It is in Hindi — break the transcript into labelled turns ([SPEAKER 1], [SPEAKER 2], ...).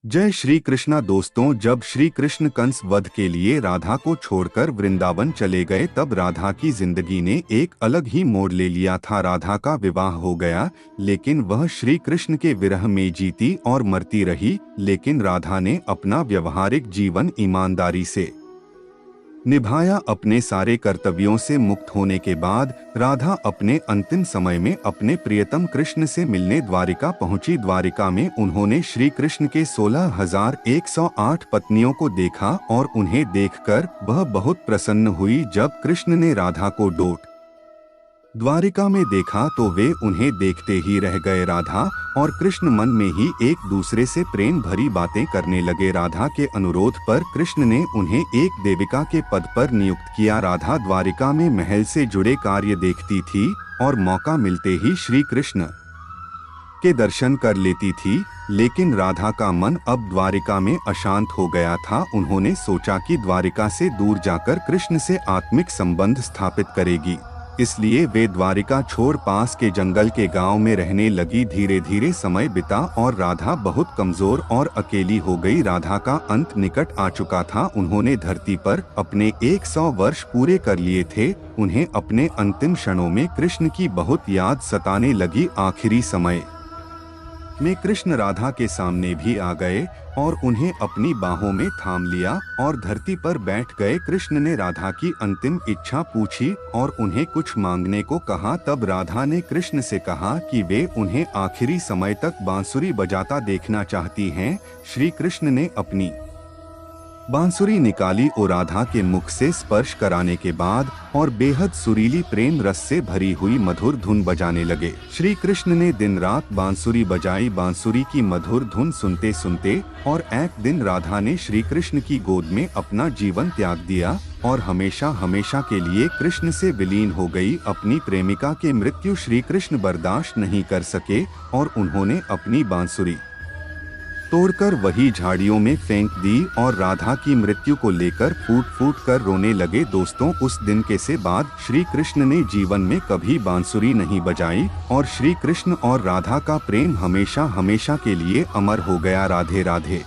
[SPEAKER 1] जय श्री कृष्णा दोस्तों, जब श्री कृष्ण कंस वध के लिए राधा को छोड़कर वृंदावन चले गए तब राधा की जिंदगी ने एक अलग ही मोड़ ले लिया था। राधा का विवाह हो गया, लेकिन वह श्री कृष्ण के विरह में जीती और मरती रही। लेकिन राधा ने अपना व्यवहारिक जीवन ईमानदारी से निभाया। अपने सारे कर्तव्यों से मुक्त होने के बाद राधा अपने अंतिम समय में अपने प्रियतम कृष्ण से मिलने द्वारिका पहुंची। द्वारिका में उन्होंने श्री कृष्ण के 16,108 पत्नियों को देखा और उन्हें देखकर वह बहुत प्रसन्न हुई। जब कृष्ण ने राधा को द्वारिका में देखा तो वे उन्हें देखते ही रह गए। राधा और कृष्ण मन में ही एक दूसरे से प्रेम भरी बातें करने लगे। राधा के अनुरोध पर कृष्ण ने उन्हें एक देविका के पद पर नियुक्त किया। राधा द्वारिका में महल से जुड़े कार्य देखती थी और मौका मिलते ही श्री कृष्ण के दर्शन कर लेती थी। लेकिन राधा का मन अब द्वारिका में अशांत हो गया था। उन्होंने सोचा कि द्वारिका से दूर जाकर कृष्ण से आत्मिक संबंध स्थापित करेगी, इसलिए वे द्वारिका छोड़ पास के जंगल के गांव में रहने लगी। धीरे धीरे समय बिता और राधा बहुत कमजोर और अकेली हो गई। राधा का अंत निकट आ चुका था। उन्होंने धरती पर अपने 100 वर्ष पूरे कर लिए थे। उन्हें अपने अंतिम क्षणों में कृष्ण की बहुत याद सताने लगी। आखिरी समय में कृष्ण राधा के सामने भी आ गए और उन्हें अपनी बाहों में थाम लिया और धरती पर बैठ गए। कृष्ण ने राधा की अंतिम इच्छा पूछी और उन्हें कुछ मांगने को कहा। तब राधा ने कृष्ण से कहा कि वे उन्हें आखिरी समय तक बांसुरी बजाता देखना चाहती हैं। श्री कृष्ण ने अपनी बांसुरी निकाली और राधा के मुख से स्पर्श कराने के बाद और बेहद सुरीली प्रेम रस से भरी हुई मधुर धुन बजाने लगे। श्री कृष्ण ने दिन रात बांसुरी बजाई। बांसुरी की मधुर धुन सुनते सुनते और एक दिन राधा ने श्री कृष्ण की गोद में अपना जीवन त्याग दिया और हमेशा हमेशा के लिए कृष्ण से विलीन हो गई। अपनी प्रेमिका के मृत्यु श्री कृष्ण बर्दाश्त नहीं कर सके और उन्होंने अपनी बांसुरी तोड़कर वही झाड़ियों में फेंक दी और राधा की मृत्यु को लेकर फूट फूट कर रोने लगे। दोस्तों, उस दिन के से बाद श्री कृष्ण ने जीवन में कभी बांसुरी नहीं बजाई और श्री कृष्ण और राधा का प्रेम हमेशा हमेशा के लिए अमर हो गया। राधे राधे।